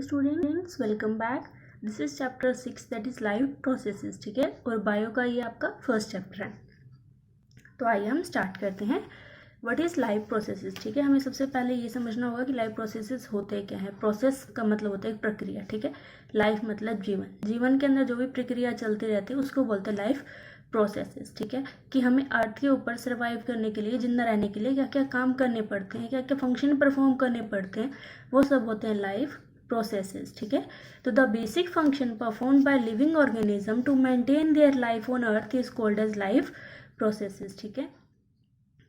Students, welcome back. This is chapter 6 that is life processes. ठीक है, और bio का ये आपका फर्स्ट चैप्टर है। तो आइए हम स्टार्ट करते हैं। What is life processes. ठीक है, हमें सबसे पहले ये समझना होगा कि लाइफ प्रोसेसेस होते क्या है। प्रोसेस का मतलब होता है एक प्रक्रिया। ठीक है, लाइफ मतलब जीवन। जीवन के अंदर जो भी प्रक्रिया चलती रहती है उसको बोलते हैं लाइफ प्रोसेसेस। ठीक है, कि हमें अर्थ के ऊपर सर्वाइव करने के लिए, जिंदा रहने के लिए क्या क्या काम करने पड़ते हैं, क्या क्या फंक्शन परफॉर्म करने पड़ते हैं, वो सब होते हैं लाइफ प्रोसेसेस। ठीक है, तो the basic function perform by living organism to maintain their life on earth is called as life processes. ठीक है,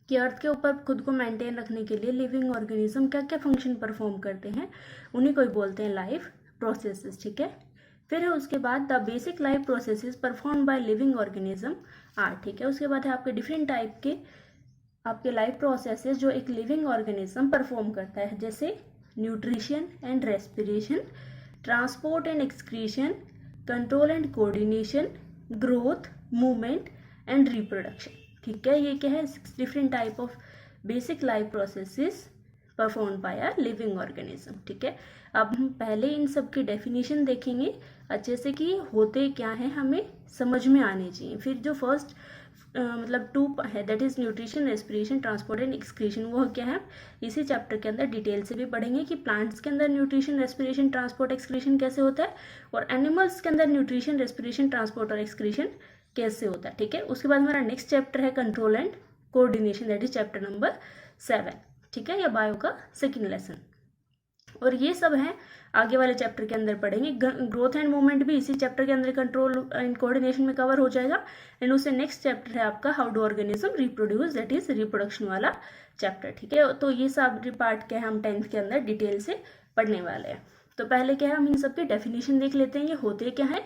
कि अर्थ के ऊपर खुद को मेंटेन रखने के लिए लिविंग ऑर्गेनिज्म क्या क्या फंक्शन परफॉर्म करते हैं, उन्हीं को ही बोलते हैं लाइफ प्रोसेसेस। ठीक है, फिर है उसके बाद the basic life processes perform by living organism are. ठीक है, उसके बाद है आपके डिफरेंट टाइप के आपके लाइफ प्रोसेसेस जो एक लिविंग ऑर्गेनिज्म परफॉर्म करता है, जैसे nutrition and respiration, transport and excretion, control and coordination, growth, movement and reproduction. ठीक है, ये क्या है, 6 different type of basic life processes perform bye a living organism. ठीक है, अब हम पहले इन सब की डेफिनेशन देखेंगे अच्छे से कि होते क्या है, हमें समझ में आने चाहिए। फिर जो फर्स्ट मतलब 2 है that is nutrition, respiration, transport and excretion, वो क्या है इसी चैप्टर के अंदर डिटेल से भी पढ़ेंगे कि प्लांट्स के अंदर न्यूट्रिशन, रेस्पिरेशन, ट्रांसपोर्ट, एक्सक्रीशन कैसे होता है, और एनिमल्स के अंदर न्यूट्रिशन, रेस्पिरेशन, ट्रांसपोर्ट और एक्सक्रीशन कैसे होता है। ठीक है, उसके बाद हमारा नेक्स्ट चैप्टर है control and coordination, that is chapter number 7। ठीक है, या बायो का सेकेंड लेसन, और ये सब है आगे वाले चैप्टर के अंदर पढ़ेंगे। ग्रोथ एंड मूवमेंट भी इसी चैप्टर के अंदर कंट्रोल एंड कोऑर्डिनेशन में कवर हो जाएगा। एंड उससे नेक्स्ट चैप्टर है आपका how do organism reproduce, that is reproduction वाला चैप्टर। ठीक है, तो ये सब पार्ट क्या है हम 10th के अंदर डिटेल से पढ़ने वाले हैं। तो पहले क्या है, हम इन सब की डेफिनेशन देख लेते हैं, ये होते क्या है।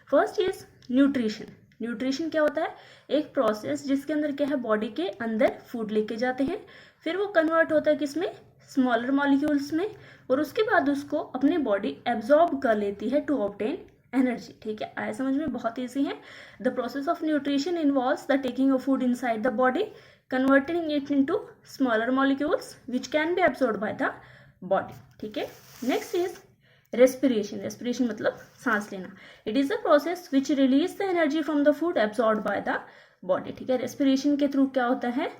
First is nutrition. न्यूट्रिशन क्या होता है, एक प्रोसेस जिसके अंदर क्या है बॉडी के अंदर फूड लेके जाते हैं, फिर वो कन्वर्ट होता है किसमें, स्मॉलर मॉलिक्यूल्स में, और उसके बाद उसको अपनी बॉडी एब्जॉर्ब कर लेती है टू ऑब्टेन एनर्जी। ठीक है, आया समझ में, बहुत ईजी है। The process of nutrition involves the taking of food inside the body, converting it into smaller molecules which can be absorbed bye the body. ठीक है, नेक्स्ट इज रेस्पिरेशन। रेस्पिरेशन मतलब सांस लेना। It is the process which release the energy from the food absorbed bye the body. ठीक है, respiration के through क्या होता है,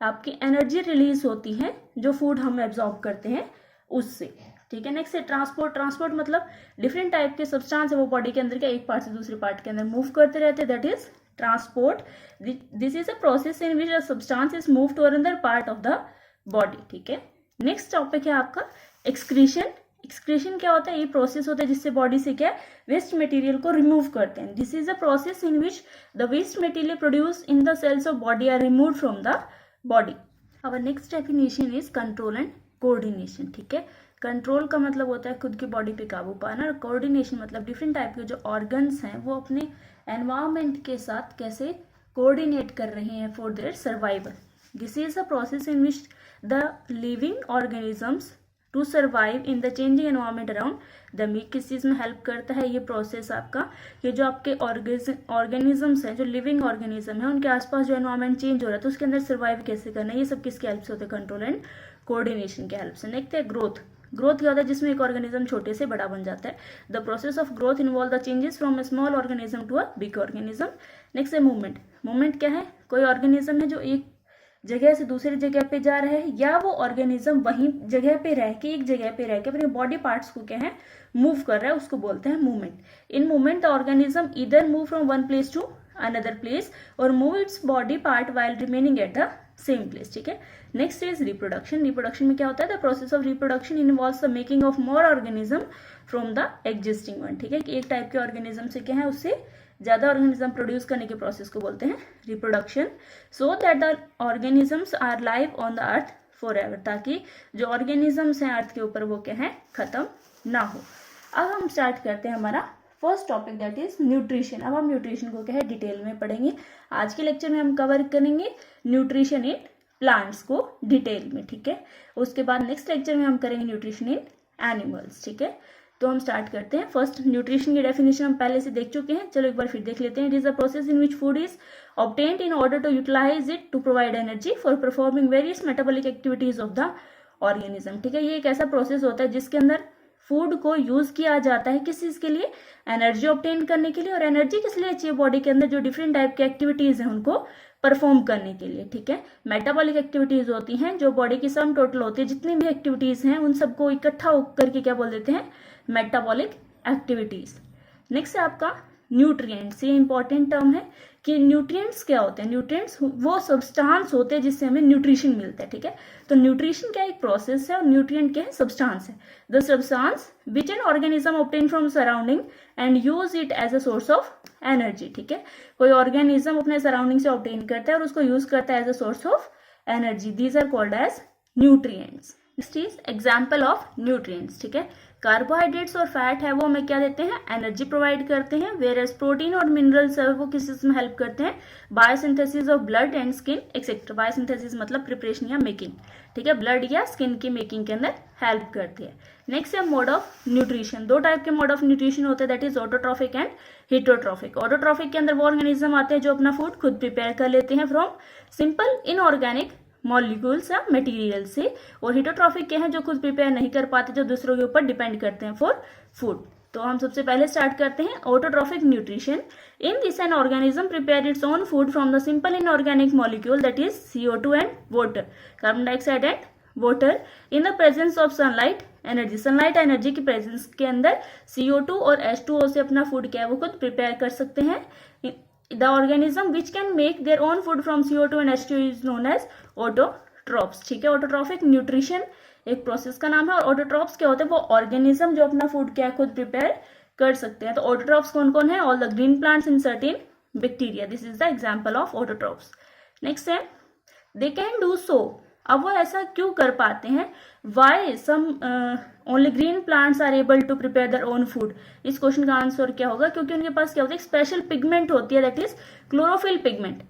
आपकी एनर्जी रिलीज होती है जो फूड हम एब्जॉर्ब करते हैं उससे। ठीक है, नेक्स्ट है ट्रांसपोर्ट। ट्रांसपोर्ट मतलब डिफरेंट टाइप के सब्सटेंस है वो बॉडी के अंदर के एक पार्ट से दूसरे पार्ट के अंदर मूव करते रहते हैं, that is transport. This is a process in which a substance is move to another part of the body. ठीक है, नेक्स्ट टॉपिक है आपका एक्सक्रीशन। एक्सक्रीशन क्या होता है, ये प्रोसेस होता है जिससे बॉडी से क्या वेस्ट मटेरियल को रिमूव करते हैं। This is a process in which the waste material produce in the cells of body are removed from the body. Our next definition is control and coordination। ठीक है, control का मतलब होता है खुद की बॉडी पे काबू पाना, और कोऑर्डिनेशन मतलब डिफरेंट टाइप के जो ऑर्गन्स हैं वो अपने एनवायरमेंट के साथ कैसे कोऑर्डिनेट कर रहे हैं for their survival. This is a process in which the living organisms to survive in the changing environment around the me. किस चीज़ में हेल्प करता है ये प्रोसेस आपका, ये जो आपके ऑर्गेनिजम्स हैं, जो लिविंग ऑर्गेनिज्म है, उनके आसपास जो एनवायरमेंट चेंज हो रहा है तो उसके अंदर सर्वाइव कैसे करना है, ये सब किसके हेल्प से होता है, कंट्रोल एंड कोऑर्डिनेशन के हेल्प से। नेक्स्ट है ग्रोथ। ग्रोथ क्या होता है, जिसमें एक ऑर्गेनिज्म छोटे से बड़ा बन जाता है। The process of growth involve the changes from a small organism to a big organism. Next है मूवमेंट। मूवमेंट क्या है, कोई ऑर्गेनिज्म है जो एक जगह से दूसरी जगह पे जा रहा है, या वो ऑर्गेनिज्म वहीं जगह पे रह के, एक जगह पे रह के अपने बॉडी पार्ट्स को क्या है मूव कर रहा है, उसको बोलते हैं movement. In movement the organism either move from one place to another place और move its body part while remaining at the same place. ठीक है, नेक्स्ट इज रिप्रोडक्शन। रिप्रोडक्शन में क्या होता है, the process of reproduction involves the making of more organism from the existing one. ठीक है, कि एक टाइप के ऑर्गेनिज्म से क्या है उससे ज्यादा ऑर्गेनिज्म प्रोड्यूस करने के प्रोसेस को बोलते हैं reproduction. So that the organisms are live on the earth forever, ताकि जो ऑर्गेनिजम्स हैं अर्थ के ऊपर वो क्या है खत्म ना हो। अब हम स्टार्ट करते हैं हमारा first topic, that is nutrition. अब हम न्यूट्रिशन को क्या है डिटेल में पढ़ेंगे। आज के लेक्चर में हम कवर करेंगे न्यूट्रिशन इन प्लांट्स को डिटेल में। ठीक है, उसके बाद नेक्स्ट लेक्चर में हम करेंगे न्यूट्रिशन इन एनिमल्स। ठीक है, तो हम स्टार्ट करते हैं। फर्स्ट न्यूट्रिशन की डेफिनेशन हम पहले से देख चुके हैं, चलो एक बार फिर देख लेते हैं। It is a process in which food is obtained in order to utilize it to provide energy for performing various metabolic activities of the organism. ठीक है, ये एक ऐसा प्रोसेस होता है जिसके अंदर फूड को यूज़ किया जाता है किस चीज़ के लिए, एनर्जी ऑब्टेन करने के लिए। और एनर्जी किस लिए चाहिए बॉडी के अंदर, जो डिफरेंट टाइप की एक्टिविटीज़ हैं उनको परफॉर्म करने के लिए, ठीक है। मेटाबॉलिक एक्टिविटीज़ होती हैं जो बॉडी की सम टोटल होती है, जितनी भी एक्टिविटीज़ हैं उन सबको इकट्ठा करके क्या बोल देते हैं, मेटाबॉलिक एक्टिविटीज़। नेक्स्ट है आपका न्यूट्रिएंट्स। ये इंपॉर्टेंट टर्म है कि न्यूट्रिएंट्स क्या होते हैं। न्यूट्रिएंट्स वो सब्सटेंस होते हैं जिससे हमें न्यूट्रिशन मिलता है, ठीक है। तो न्यूट्रिशन क्या एक प्रोसेस है और न्यूट्रिएंट क्या है, सब्सटेंस है। The substance which an organism obtain from surrounding and use it as a source of energy, ठीक है। कोई ऑर्गेनिज्म अपने सराउंडिंग से ऑब्टेन करता है और उसको यूज करता है as a source of energy. These are called as nutrients. Next is example of nutrients, ठीक है। कार्बोहाइड्रेट्स और फैट है वो हमें क्या देते हैं, एनर्जी प्रोवाइड करते हैं। वेयरएज प्रोटीन और मिनरल्स है वो किस चीज में हेल्प करते हैं, biosynthesis of blood and skin etcetera. Biosynthesis मतलब प्रिपरेशन या मेकिंग, ठीक है, ब्लड या स्किन की मेकिंग के अंदर हेल्प करती है। नेक्स्ट है मोड ऑफ न्यूट्रिशन। दो टाइप के मोड ऑफ न्यूट्रिशन होते हैं, that is autotrophic and heterotrophic. Autotrophic के अंदर वो ऑर्गेनिज्म आते हैं जो अपना फूड खुद प्रिपेयर कर लेते हैं फ्रॉम सिंपल इनऑर्गेनिक मॉलिक्यूल्स या मटेरियल से, और हेटेरोट्रॉफिक के हैं जो खुद प्रिपेयर नहीं कर पाते, जो दूसरों के ऊपर डिपेंड करते हैं फॉर फूड। तो हम सबसे पहले स्टार्ट करते हैं autotrophic nutrition. In this an organism prepare it's own food from the simple inorganic molecule that is CO2 and water, carbon dioxide and water, in the presence of sunlight energy. Sunlight energy की presence के अंदर CO2 और H2O से अपना food क्या है वो खुद प्रिपेयर कर सकते हैं। The organism which can make their own food from CO2 and H2O is known as autotrophs, ठीक है। ऑटोट्रॉफिक न्यूट्रिशन एक प्रोसेस का नाम है। और ऑटोट्रॉफ्स क्या होते हैं, वो ऑर्गेनिज्म जो अपना फूड क्या है खुद प्रिपेयर कर सकते हैं। तो ऑटोट्रॉफ्स कौन कौन है, all the green plants in certain bacteria, this is the example of autotrophs. Next है दे कैन डू सो। अब वो ऐसा क्यों कर पाते हैं, why some only green plants are able to prepare their own food. इस क्वेश्चन का आंसर क्या होगा, क्योंकि उनके पास क्या होता है, एक स्पेशल पिगमेंट होती है दैट इज क्लोरोफिल पिगमेंट,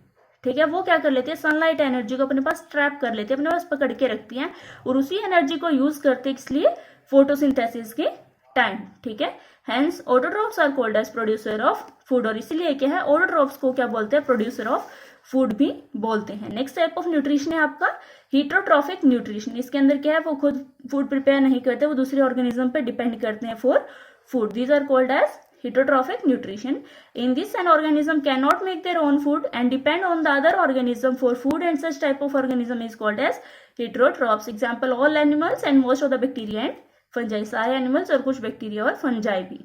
ठीक है। वो क्या कर लेती है, सनलाइट एनर्जी को अपने पास ट्रैप कर लेती है, अपने पास पकड़ के रखती हैं और उसी एनर्जी को यूज करते हैं इसलिए फोटोसिंथेसिस के टाइम, ठीक है। Hence autotrophs are called as producer of food, और इसीलिए क्या है ऑटोट्रॉफ्स को क्या बोलते हैं, प्रोड्यूसर ऑफ फूड भी बोलते हैं। नेक्स्ट टाइप ऑफ न्यूट्रिशन है आपका हेटेरोट्रॉफिक न्यूट्रिशन। इसके अंदर क्या है, वो खुद फूड प्रिपेयर नहीं करते, वो दूसरे ऑर्गेनिज्म पे डिपेंड करते हैं for food. These are called as heterotrophic nutrition. In this, an organism cannot make their own food and depend on the other organism for food, and such type of organism is called as heterotrophs. Example, all animals and most of the bacteria and fungi. सारे animals और कुछ bacteria और fungi भी।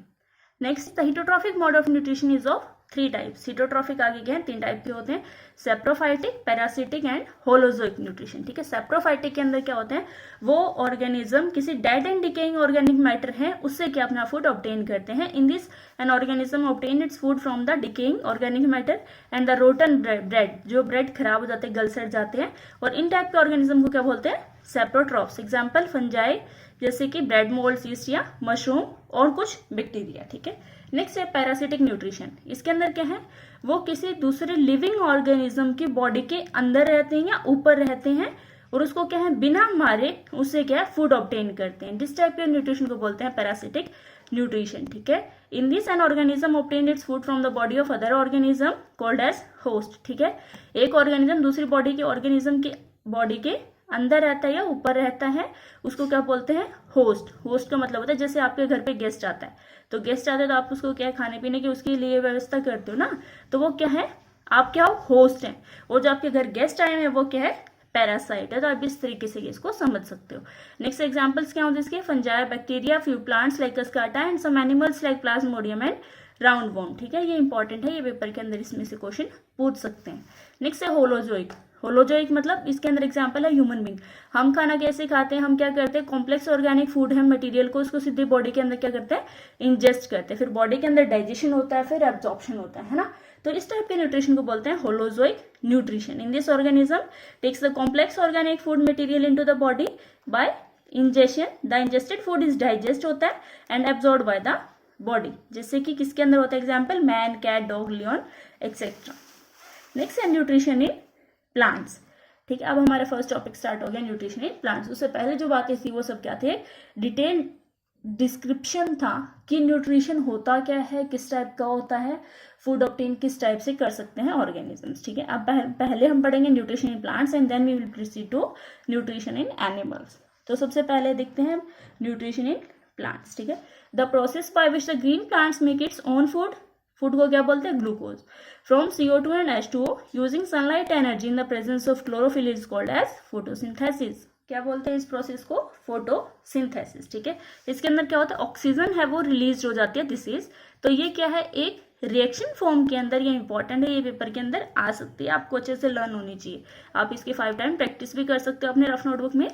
Next, the heterotrophic mode of nutrition is of 3 types. Heterotrophic आगे क्या है, 3 type के होते हैं, saprophytic, parasitic and holozoic nutrition, ठीक है। सेप्रोफाइटिक के अंदर क्या होते हैं, वो ऑर्गेनिज्म किसी dead and decaying organic matter है उससे क्या अपना फूड ऑब्टेन करते हैं। इन this an organism obtain its food from the decaying organic matter and the rotten bread, जो ब्रेड खराब हो जाते हैं, गल सड़ जाते हैं, और इन टाइप के ऑर्गेनिज्म को क्या बोलते हैं, सेप्रोट्रॉफ्स। एग्जाम्पल फंजाई जैसे कि ब्रेड मोल्ड, यीस्ट या मशरूम और कुछ बैक्टीरिया, ठीक है। नेक्स्ट है पैरासिटिक न्यूट्रिशन। इसके अंदर क्या है, वो किसी दूसरे लिविंग ऑर्गेनिज्म की बॉडी के अंदर रहते हैं या ऊपर रहते हैं और उसको क्या है बिना मारे उससे क्या है फूड ऑब्टेन करते हैं। दिस टाइप के न्यूट्रिशन को बोलते हैं पैरासिटिक न्यूट्रिशन, ठीक है। In this an organism obtain its food from the body of other organism called as host, ठीक है। एक ऑर्गेनिज्म दूसरी बॉडी के ऑर्गेनिज्म की बॉडी के अंदर रहता है या ऊपर रहता है, उसको क्या बोलते हैं, होस्ट। होस्ट का मतलब होता है जैसे आपके घर पे गेस्ट आता है, तो गेस्ट आता है तो आप उसको क्या है खाने पीने की उसके लिए व्यवस्था करते हो ना, तो वो क्या है, आप क्या हो, होस्ट हैं। और जो आपके घर गेस्ट आए हैं वो क्या है, पैरासाइट है। तो आप इस तरीके से इसको समझ सकते हो। नेक्स्ट एग्जांपल्स क्या होते हैं इसके, fungi, bacteria, few plants like cuscuta and some animals like plasmodium and round worm, ठीक है। ये इंपॉर्टेंट है, ये पेपर के अंदर इसमें से क्वेश्चन पूछ सकते हैं। नेक्स्ट है होलोजोइक। होलोजोइक मतलब इसके अंदर एग्जांपल है ह्यूमन बींग। हम खाना कैसे खाते हैं, हम क्या करते हैं, कॉम्प्लेक्स ऑर्गेनिक फूड है मटेरियल को उसको सीधे बॉडी के अंदर क्या करते हैं, इंजेस्ट करते हैं, फिर बॉडी के अंदर डाइजेशन होता है, फिर एब्जॉर्प्शन होता है ना। तो इस टाइप के न्यूट्रिशन को बोलते हैं holozoic nutrition. In this organism takes the complex organic food material into the body by ingestion. The ingested food is digest होता है and absorb by the body, जैसे कि किसके अंदर होता है, example man, cat, dog, lion etcetera. Next है nutrition in plants, ठीक है। अब हमारा फर्स्ट टॉपिक स्टार्ट हो गया न्यूट्रिशन इन प्लांट्स। उससे पहले जो बातें थी वो सब क्या थे, डिटेल डिस्क्रिप्शन था कि न्यूट्रिशन होता क्या है, किस टाइप का होता है, फूड ऑब्टेन किस टाइप से कर सकते हैं ऑर्गेनिजम्स, ठीक है। अब पहले हम पढ़ेंगे nutrition in plants and then we will proceed to nutrition in animals. तो सबसे पहले देखते हैं न्यूट्रिशन इन प्लांट्स, ठीक है। The process by which the green plants make its own food, food को क्या बोलते हैं, glucose, from CO2 and H2O using sunlight energy in the presence of chlorophyll is called as photosynthesis. क्या बोलते हैं इस प्रोसेस को, फोटोसिंथेसिस, ठीक है। इसके अंदर क्या होता है, ऑक्सीजन है वो रिलीज हो जाती है, दिस इज, तो ये क्या है, एक रिएक्शन फॉर्म के अंदर, ये इंपॉर्टेंट है, ये पेपर के अंदर आ सकती है, आपको अच्छे से लर्न होनी चाहिए। आप इसकी 5 टाइम प्रैक्टिस भी कर सकते हो अपने रफ नोटबुक में।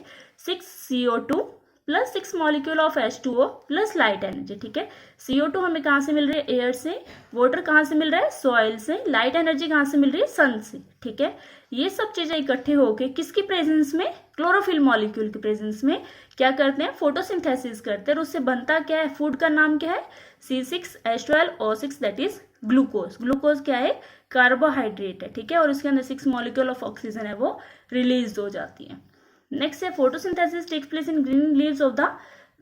6 CO2 plus 6 molecule of H2O plus light energy, ठीक है। CO2 हमें कहाँ से मिल रही है, एयर से, वाटर कहाँ से मिल रहा है, सॉइल से, लाइट एनर्जी कहाँ से मिल रही है, सन से, ठीक है। ये सब चीजें इकट्ठे होके किसकी प्रेजेंस में, क्लोरोफिल मॉलिक्यूल के प्रेजेंस में क्या करते हैं, फोटोसिंथेसिस करते हैं, और उससे बनता क्या है, फूड का नाम क्या है, C6H12O6 that is glucose. Glucose क्या है, कार्बोहाइड्रेट है, ठीक है, और इसके अंदर 6 मॉलिक्यूल ऑफ ऑक्सीजन है वो रिलीज हो जाती है। नेक्स्ट है photosynthesis takes place in green leaves of the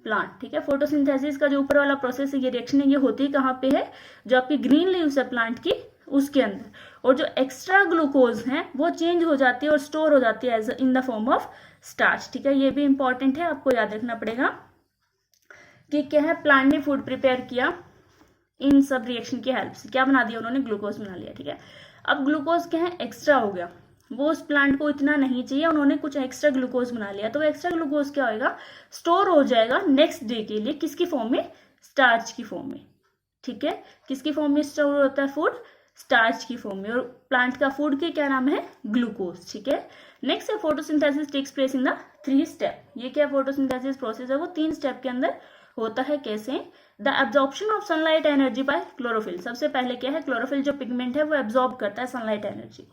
plant, ठीक है। फोटोसिंथेसिस का जो ऊपर वाला प्रोसेस है, ये रिएक्शन है, ये होती है कहाँ पे है, जो आपकी ग्रीन लीव्स है प्लांट की उसके अंदर, और जो एक्स्ट्रा ग्लूकोज है वो चेंज हो जाती है और स्टोर हो जाती है as in the form of starch, ठीक है। ये भी इंपॉर्टेंट है, आपको याद रखना पड़ेगा कि क्या है, प्लांट ने फूड प्रिपेयर किया इन सब रिएक्शन की हेल्प से, क्या बना दिया उन्होंने, ग्लूकोज बना लिया, ठीक है। अब ग्लूकोज क्या है, एक्स्ट्रा हो गया, वो उस प्लांट को इतना नहीं चाहिए, उन्होंने कुछ एक्स्ट्रा ग्लूकोज बना लिया, तो वो एक्स्ट्रा ग्लूकोज क्या होएगा, स्टोर हो जाएगा नेक्स्ट डे के लिए, किसकी फॉर्म में, स्टार्च की फॉर्म में, ठीक है। किसकी फॉर्म में स्टोर होता है फूड, स्टार्च की फॉर्म में, और प्लांट का फूड के क्या नाम है, ग्लूकोज, ठीक है। नेक्स्ट है photosynthesis takes place in the 3 step. ये क्या फोटोसिंथेसिस प्रोसेस है, वो 3 स्टेप के अंदर होता है। कैसे, the absorption of sunlight energy by chlorophyll, सबसे पहले क्या है, क्लोरोफिल जो पिगमेंट है वो एब्जॉर्ब करता है सनलाइट एनर्जी,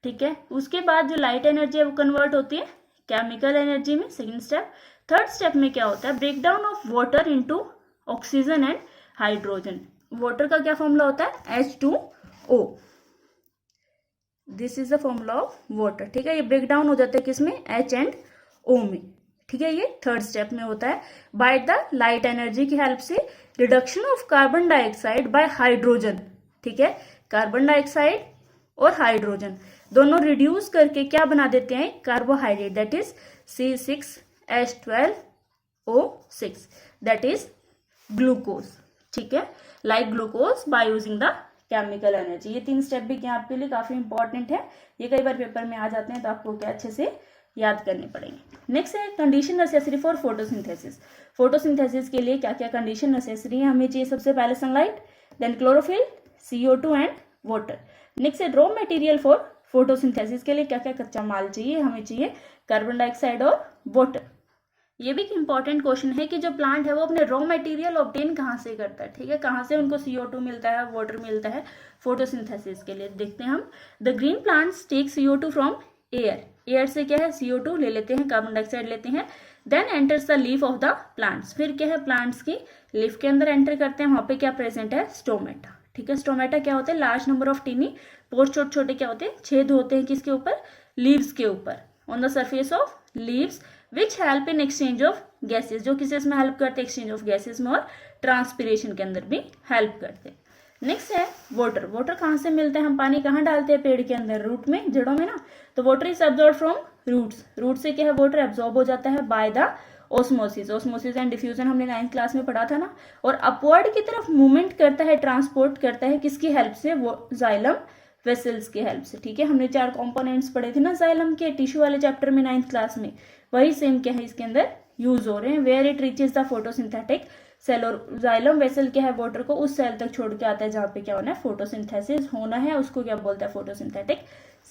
ठीक है। उसके बाद जो लाइट एनर्जी है वो कन्वर्ट होती है केमिकल एनर्जी में, सेकंड स्टेप। थर्ड स्टेप में क्या होता है, break down of water into oxygen and hydrogen. Water का क्या फॉर्मूला होता है, H2O, this is the formula of water, ठीक है। ये ब्रेक डाउन हो जाता है किसमें, H एंड O में, ठीक है। ये थर्ड स्टेप में होता है। बाय द लाइट एनर्जी की हेल्प से reduction of carbon dioxide bye hydrogen, ठीक है। कार्बन डाइऑक्साइड और हाइड्रोजन दोनों रिड्यूस करके क्या बना देते हैं, carbohydrate, that is C6H12O6 that is glucose, ठीक है, like glucose by using the chemical energy. ये 3 स्टेप भी क्या आपके लिए काफी इंपॉर्टेंट है, ये कई बार पेपर में आ जाते हैं, तो आपको क्या अच्छे से याद करने पड़ेंगे। नेक्स्ट है condition necessary for photosynthesis. Photosynthesis के लिए क्या क्या कंडीशन नेसेसरी है, हमें चाहिए सबसे पहले sunlight, then chlorophyll, CO2 and water. Next है रॉ मटेरियल फॉर फोटोसिंथेसिस के लिए क्या क्या कच्चा माल चाहिए, हमें चाहिए कार्बन डाइऑक्साइड और वाटर। ये भी एक इंपॉर्टेंट क्वेश्चन है कि जो प्लांट है वो अपने रॉ मटेरियल ऑब्टेन कहाँ से करता है, ठीक है, कहाँ से उनको CO2 मिलता है, वाटर मिलता है फोटोसिंथेसिस के लिए। देखते हैं हम, the green plants take CO2 from air, air से क्या है, CO2 ले लेते हैं, कार्बन डाइऑक्साइड लेते हैं, then enters the leaf of the plants, फिर क्या है, प्लांट्स की लीफ के अंदर एंटर करते हैं, वहां पे क्या प्रेजेंट है, स्टोमेटा, ठीक है। स्टोमेटा क्या होता है, large number of tiny pores, छोटे छोटे क्या होते हैं, छेद होते हैं, किसके ऊपर, लीव्स के ऊपर, on the surface of leaves, which help in exchange of gases, जो किसी में हेल्प करते हैं, एक्सचेंज ऑफ गैसेज में, और ट्रांसपिरेशन के अंदर भी हेल्प करते हैं। नेक्स्ट है वाटर, वाटर कहाँ से मिलता है, हम पानी कहाँ डालते हैं, पेड़ के अंदर, रूट में, जड़ों में ना, तो water is absorb from roots, root से क्या है, वाटर एब्जॉर्ब हो जाता है by the osmosis, osmosis and diffusion हमने 9th क्लास में पढ़ा था ना, और अपवर्ड की तरफ मूवमेंट करता है, ट्रांसपोर्ट करता है, किसकी हेल्प से, वो जाइलम वेसल्स की हेल्प से, ठीक है। हमने 4 कंपोनेंट्स पढ़े थे ना जाइलम के, टिश्यू वाले चैप्टर में 9th क्लास में, वही सेम क्या है इसके अंदर यूज हो रहे हैं। Where it reaches the photosynthetic cell, और जाइलम वेसल क्या है, वाटर को उस सेल तक छोड़ के आता है जहाँ पे क्या होना है, फोटोसिंथेसिस होना है, उसको क्या बोलता है, फोटोसिंथेटिक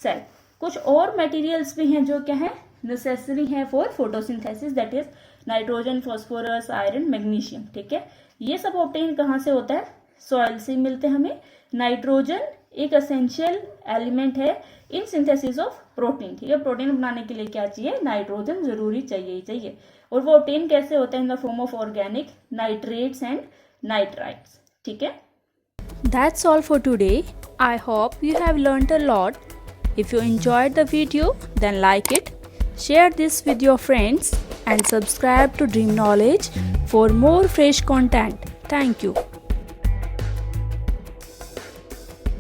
सेल। कुछ और मटेरियल्स भी हैं जो क्या है, नेसेसरी है for photosynthesis, that is nitrogen, phosphorus, iron, magnesium, ठीक है। ये सब ऑब्टेन कहाँ से होता है, सॉइल से मिलते हैं हमें। नाइट्रोजन एक एसेंशियल एलिमेंट है इन सिंथेसिस ऑफ प्रोटीन, ठीक है। प्रोटीन बनाने के लिए क्या चाहिए, नाइट्रोजन जरूरी चाहिए ही चाहिए, और वो ऑब्टेन कैसे होता है, इन the form of organic nitrates and nitrites, ठीक है। That's all for today. I hope you have learned a lot. If you enjoyed the video, then like it, share this with your friends and subscribe to Dream Knowledge for more fresh content. Thank you.